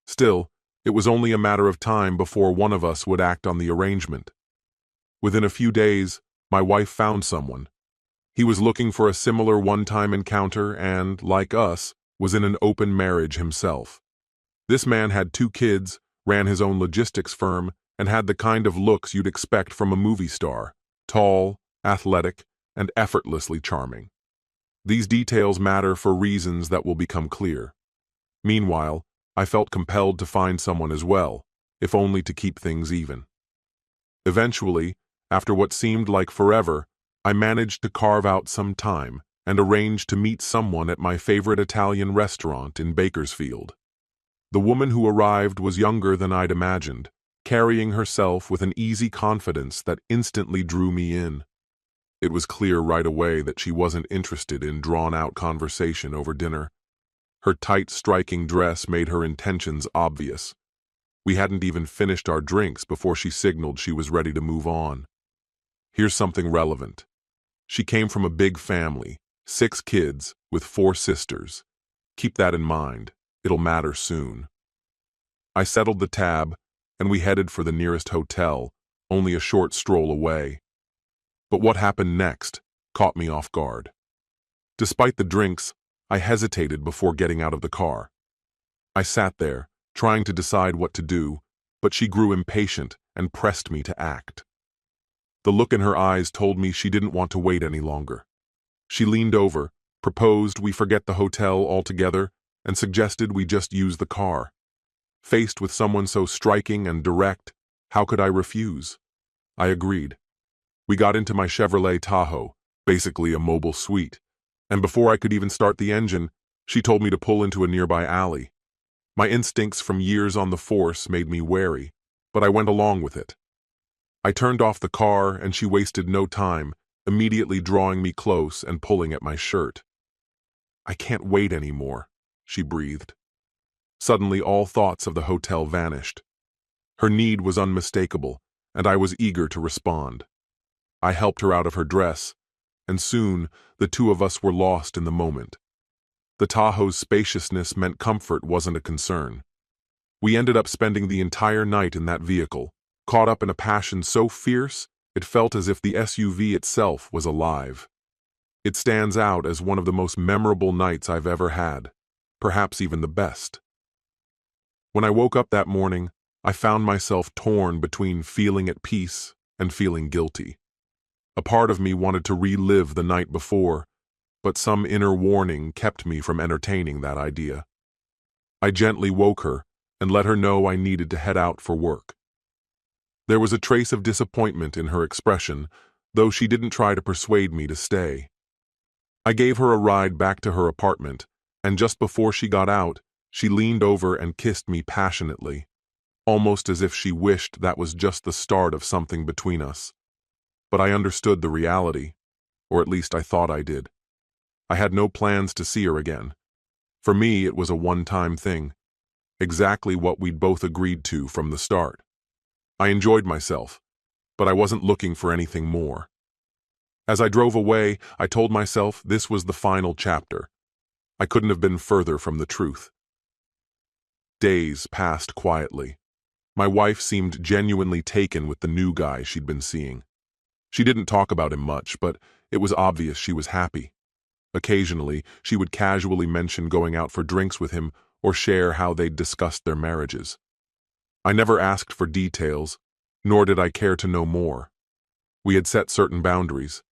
Still, it was only a matter of time before one of us would act on the arrangement. Within a few days, my wife found someone. He was looking for a similar one-time encounter and, like us, was in an open marriage himself. This man had 2 kids, ran his own logistics firm, and had the kind of looks you'd expect from a movie star: tall, athletic, and effortlessly charming. These details matter for reasons that will become clear. Meanwhile, I felt compelled to find someone as well, if only to keep things even. Eventually, after what seemed like forever, I managed to carve out some time and arranged to meet someone at my favorite Italian restaurant in Bakersfield. The woman who arrived was younger than I'd imagined, carrying herself with an easy confidence that instantly drew me in. It was clear right away that she wasn't interested in drawn-out conversation over dinner. Her tight, striking dress made her intentions obvious. We hadn't even finished our drinks before she signaled she was ready to move on. Here's something relevant. She came from a big family, 6 kids with 4 sisters. Keep that in mind. It'll matter soon. I settled the tab, and we headed for the nearest hotel, only a short stroll away. But what happened next caught me off guard. Despite the drinks, I hesitated before getting out of the car. I sat there, trying to decide what to do, but she grew impatient and pressed me to act. The look in her eyes told me she didn't want to wait any longer. She leaned over, proposed we forget the hotel altogether, and suggested we just use the car. Faced with someone so striking and direct, How could I refuse? I agreed. We got into my Chevrolet Tahoe, basically a mobile suite, and before I could even start the engine, she told me to pull into a nearby alley. My instincts from years on the force made me wary, but I went along with it. I turned off the car and she wasted no time, immediately drawing me close and pulling at my shirt. "I can't wait anymore," she breathed. Suddenly all thoughts of the hotel vanished. Her need was unmistakable, and I was eager to respond. I helped her out of her dress, and soon the two of us were lost in the moment. The Tahoe's spaciousness meant comfort wasn't a concern. We ended up spending the entire night in that vehicle, caught up in a passion so fierce it felt as if the SUV itself was alive. It stands out as one of the most memorable nights I've ever had, perhaps even the best. When I woke up that morning, I found myself torn between feeling at peace and feeling guilty. A part of me wanted to relive the night before, but some inner warning kept me from entertaining that idea. I gently woke her and let her know I needed to head out for work. There was a trace of disappointment in her expression, though she didn't try to persuade me to stay. I gave her a ride back to her apartment, and just before she got out, she leaned over and kissed me passionately, almost as if she wished that was just the start of something between us. But I understood the reality, or at least I thought I did. I had no plans to see her again. For me, it was a one-time thing, exactly what we'd both agreed to from the start. I enjoyed myself, but I wasn't looking for anything more. As I drove away, I told myself this was the final chapter. I couldn't have been further from the truth. Days passed quietly. My wife seemed genuinely taken with the new guy she'd been seeing. She didn't talk about him much, but it was obvious she was happy. Occasionally, she would casually mention going out for drinks with him or share how they'd discussed their marriages. I never asked for details, nor did I care to know more. We had set certain boundaries.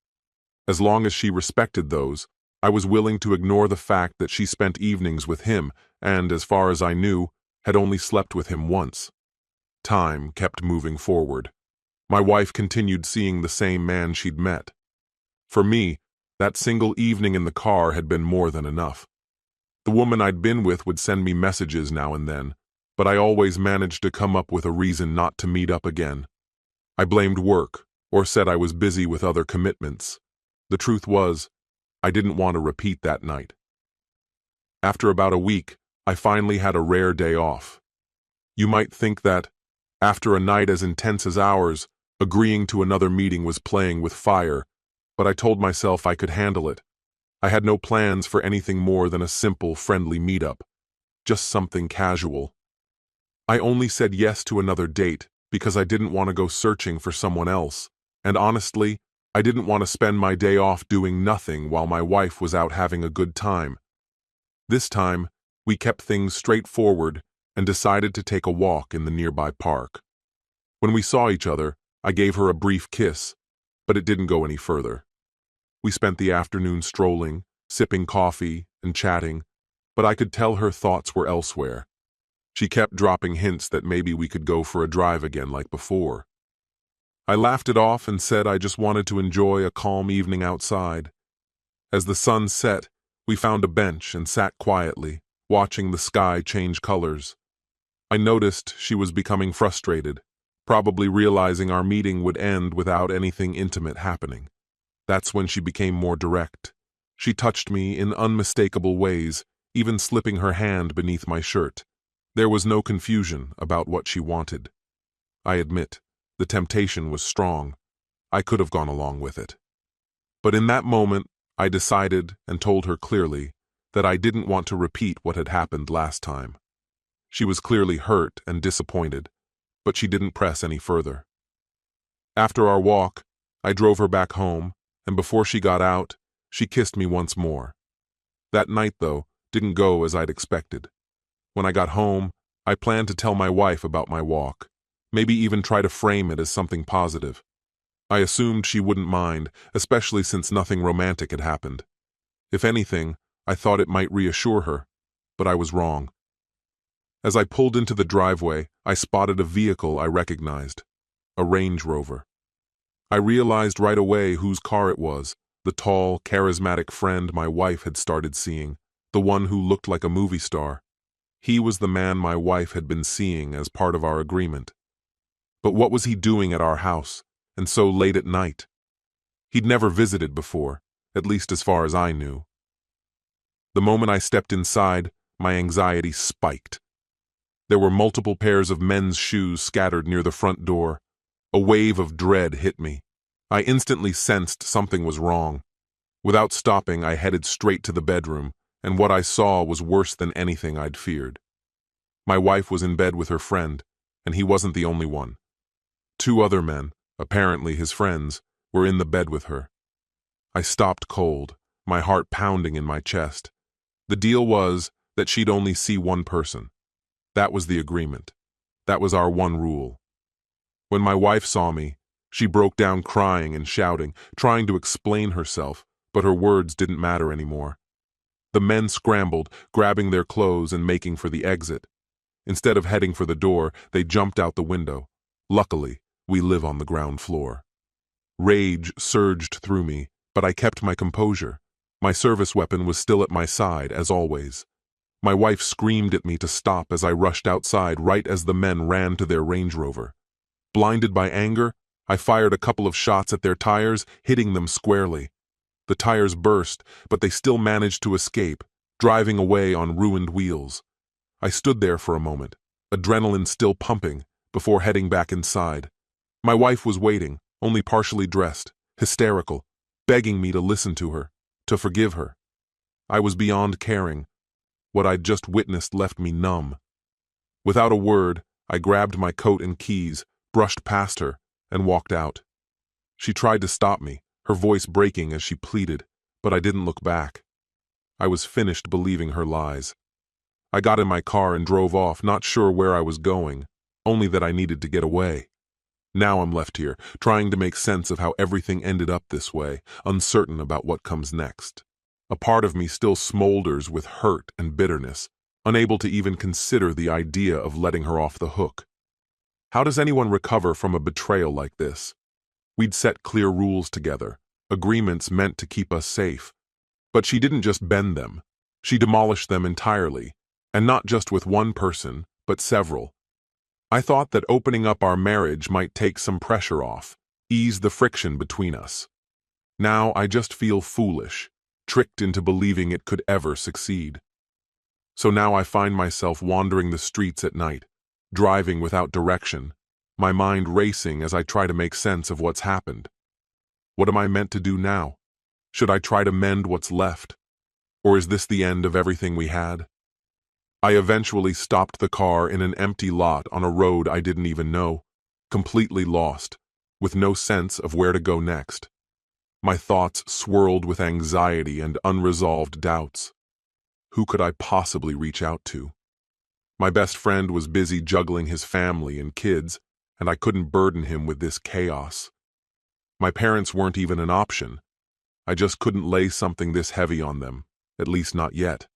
As long as she respected those, I was willing to ignore the fact that she spent evenings with him and, as far as I knew, had only slept with him once. Time kept moving forward. My wife continued seeing the same man she'd met. For me, that single evening in the car had been more than enough. The woman I'd been with would send me messages now and then, but I always managed to come up with a reason not to meet up again. I blamed work, or said I was busy with other commitments. The truth was, I didn't want to repeat that night. After about a week, I finally had a rare day off. You might think that, after a night as intense as ours, agreeing to another meeting was playing with fire, but I told myself I could handle it. I had no plans for anything more than a simple, friendly meetup, just something casual. I only said yes to another date because I didn't want to go searching for someone else, and honestly, I didn't want to spend my day off doing nothing while my wife was out having a good time. This time, we kept things straightforward and decided to take a walk in the nearby park. When we saw each other, I gave her a brief kiss, but it didn't go any further. We spent the afternoon strolling, sipping coffee, and chatting, but I could tell her thoughts were elsewhere. She kept dropping hints that maybe we could go for a drive again like before. I laughed it off and said I just wanted to enjoy a calm evening outside. As the sun set, we found a bench and sat quietly, watching the sky change colors. I noticed she was becoming frustrated, probably realizing our meeting would end without anything intimate happening. That's when she became more direct. She touched me in unmistakable ways, even slipping her hand beneath my shirt. There was no confusion about what she wanted. I admit, the temptation was strong. I could have gone along with it. But in that moment, I decided and told her clearly that I didn't want to repeat what had happened last time. She was clearly hurt and disappointed, but she didn't press any further. After our walk, I drove her back home, and before she got out, she kissed me once more. That night, though, didn't go as I'd expected. When I got home, I planned to tell my wife about my walk, maybe even try to frame it as something positive. I assumed she wouldn't mind, especially since nothing romantic had happened. If anything, I thought it might reassure her, but I was wrong. As I pulled into the driveway, I spotted a vehicle I recognized. a Range Rover. I realized right away whose car it was, the tall, charismatic friend my wife had started seeing, the one who looked like a movie star. He was the man my wife had been seeing as part of our agreement. But what was he doing at our house, and so late at night? He'd never visited before, at least as far as I knew. The moment I stepped inside, my anxiety spiked. There were multiple pairs of men's shoes scattered near the front door. A wave of dread hit me. I instantly sensed something was wrong. Without stopping, I headed straight to the bedroom, and what I saw was worse than anything I'd feared. My wife was in bed with her friend, and he wasn't the only one. 2 other men, apparently his friends, were in the bed with her. I stopped cold, my heart pounding in my chest. The deal was that she'd only see one person. That was the agreement. That was our one rule. When my wife saw me, she broke down crying and shouting, trying to explain herself, but her words didn't matter anymore. The men scrambled, grabbing their clothes and making for the exit. Instead of heading for the door, they jumped out the window. Luckily, we live on the ground floor. Rage surged through me, but I kept my composure. My service weapon was still at my side, as always. My wife screamed at me to stop as I rushed outside right as the men ran to their Range Rover. Blinded by anger, I fired a couple of shots at their tires, hitting them squarely. The tires burst, but they still managed to escape, driving away on ruined wheels. I stood there for a moment, adrenaline still pumping, before heading back inside. My wife was waiting, only partially dressed, hysterical, begging me to listen to her, to forgive her. I was beyond caring. What I'd just witnessed left me numb. Without a word, I grabbed my coat and keys, brushed past her, and walked out. She tried to stop me, her voice breaking as she pleaded, but I didn't look back. I was finished believing her lies. I got in my car and drove off, not sure where I was going, only that I needed to get away. Now I'm left here, trying to make sense of how everything ended up this way, uncertain about what comes next. A part of me still smolders with hurt and bitterness, unable to even consider the idea of letting her off the hook. How does anyone recover from a betrayal like this? We'd set clear rules together, agreements meant to keep us safe. But she didn't just bend them. She demolished them entirely, and not just with one person, but several. I thought that opening up our marriage might take some pressure off, ease the friction between us. Now I just feel foolish, tricked into believing it could ever succeed. So now I find myself wandering the streets at night, driving without direction, my mind racing as I try to make sense of what's happened. What am I meant to do now? Should I try to mend what's left? Or is this the end of everything we had? I eventually stopped the car in an empty lot on a road I didn't even know, completely lost, with no sense of where to go next. My thoughts swirled with anxiety and unresolved doubts. Who could I possibly reach out to? My best friend was busy juggling his family and kids, and I couldn't burden him with this chaos. My parents weren't even an option. I just couldn't lay something this heavy on them, at least not yet.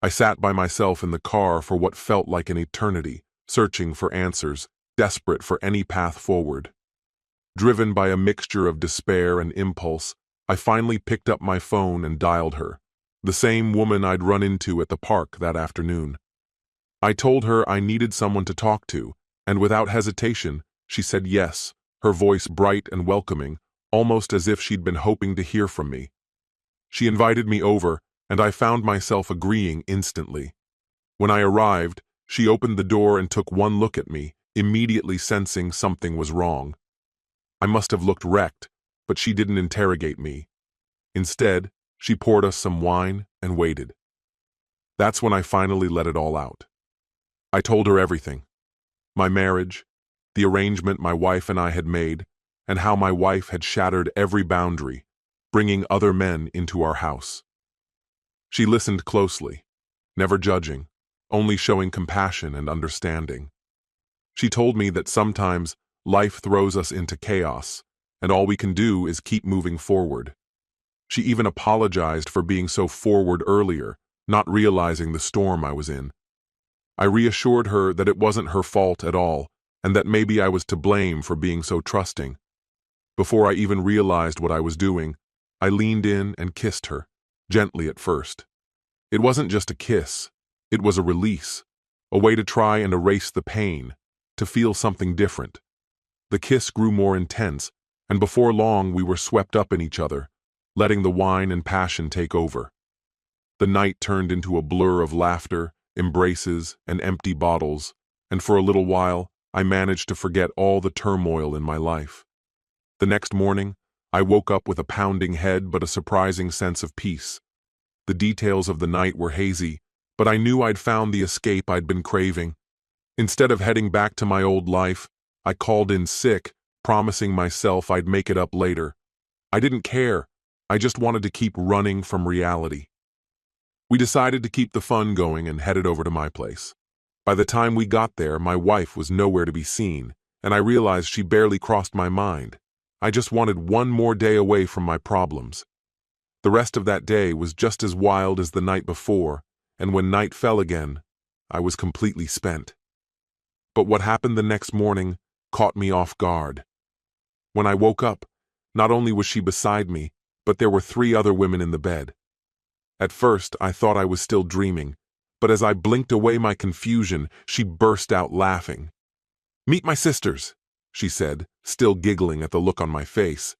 I sat by myself in the car for what felt like an eternity, searching for answers, desperate for any path forward. Driven by a mixture of despair and impulse, I finally picked up my phone and dialed her, the same woman I'd run into at the park that afternoon. I told her I needed someone to talk to, and without hesitation, she said yes, her voice bright and welcoming, almost as if she'd been hoping to hear from me. She invited me over, and I found myself agreeing instantly. When I arrived, she opened the door and took one look at me, immediately sensing something was wrong. I must have looked wrecked, but she didn't interrogate me. Instead, she poured us some wine and waited. That's when I finally let it all out. I told her everything. My marriage, the arrangement my wife and I had made, and how my wife had shattered every boundary, bringing other men into our house. She listened closely, never judging, only showing compassion and understanding. She told me that sometimes life throws us into chaos, and all we can do is keep moving forward. She even apologized for being so forward earlier, not realizing the storm I was in. I reassured her that it wasn't her fault at all, and that maybe I was to blame for being so trusting. Before I even realized what I was doing, I leaned in and kissed her, gently at first. It wasn't just a kiss, it was a release, a way to try and erase the pain, to feel something different. The kiss grew more intense, and before long we were swept up in each other, letting the wine and passion take over. The night turned into a blur of laughter, embraces, and empty bottles, and for a little while I managed to forget all the turmoil in my life. The next morning, I woke up with a pounding head but a surprising sense of peace. The details of the night were hazy, but I knew I'd found the escape I'd been craving. Instead of heading back to my old life, I called in sick, promising myself I'd make it up later. I didn't care. I just wanted to keep running from reality. We decided to keep the fun going and headed over to my place. By the time we got there, my wife was nowhere to be seen, and I realized she barely crossed my mind. I just wanted one more day away from my problems. The rest of that day was just as wild as the night before, and when night fell again, I was completely spent. But what happened the next morning caught me off guard. When I woke up, not only was she beside me, but there were 3 other women in the bed. At first, I thought I was still dreaming, but as I blinked away my confusion, she burst out laughing. "Meet my sisters," she said, still giggling at the look on my face.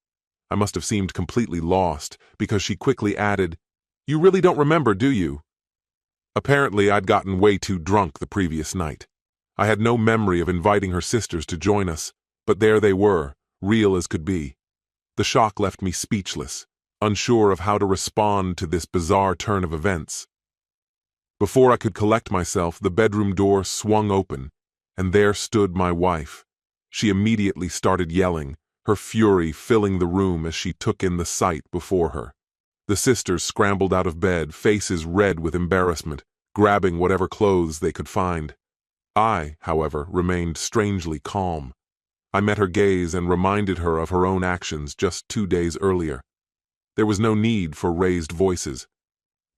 I must have seemed completely lost, because she quickly added, "You really don't remember, do you?" Apparently, I'd gotten way too drunk the previous night. I had no memory of inviting her sisters to join us, but there they were, real as could be. The shock left me speechless, unsure of how to respond to this bizarre turn of events. Before I could collect myself, the bedroom door swung open, and there stood my wife. She immediately started yelling, her fury filling the room as she took in the sight before her. The sisters scrambled out of bed, faces red with embarrassment, grabbing whatever clothes they could find. I, however, remained strangely calm. I met her gaze and reminded her of her own actions just 2 days earlier. There was no need for raised voices.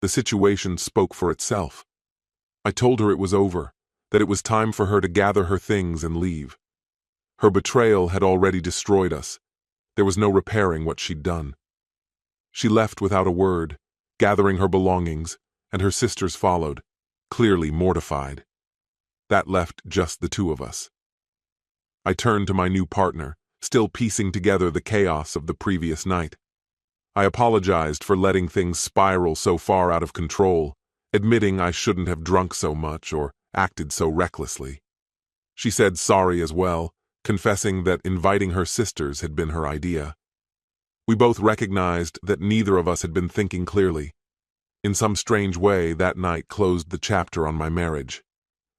The situation spoke for itself. I told her it was over, that it was time for her to gather her things and leave. Her betrayal had already destroyed us. There was no repairing what she'd done. She left without a word, gathering her belongings, and her sisters followed, clearly mortified. That left just the 2 of us. I turned to my new partner, still piecing together the chaos of the previous night. I apologized for letting things spiral so far out of control, admitting I shouldn't have drunk so much or acted so recklessly. She said sorry as well, confessing that inviting her sisters had been her idea. We both recognized that neither of us had been thinking clearly. In some strange way, that night closed the chapter on my marriage.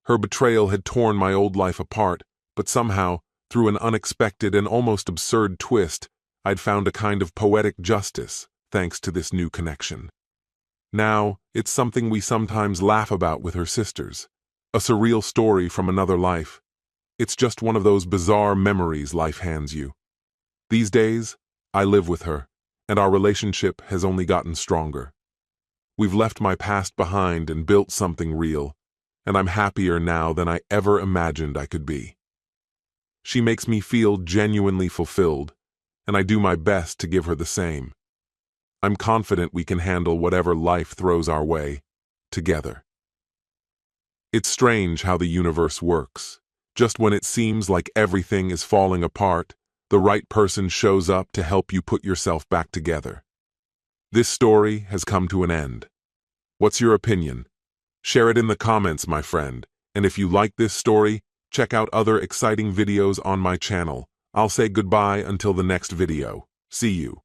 Her betrayal had torn my old life apart, but somehow, through an unexpected and almost absurd twist, I'd found a kind of poetic justice, thanks to this new connection. Now, it's something we sometimes laugh about with her sisters, a surreal story from another life. It's just one of those bizarre memories life hands you. These days, I live with her, and our relationship has only gotten stronger. We've left my past behind and built something real, and I'm happier now than I ever imagined I could be. She makes me feel genuinely fulfilled, and I do my best to give her the same. I'm confident we can handle whatever life throws our way, together. It's strange how the universe works. Just when it seems like everything is falling apart, the right person shows up to help you put yourself back together. This story has come to an end. What's your opinion? Share it in the comments, my friend, and if you like this story, check out other exciting videos on my channel. I'll say goodbye until the next video. See you.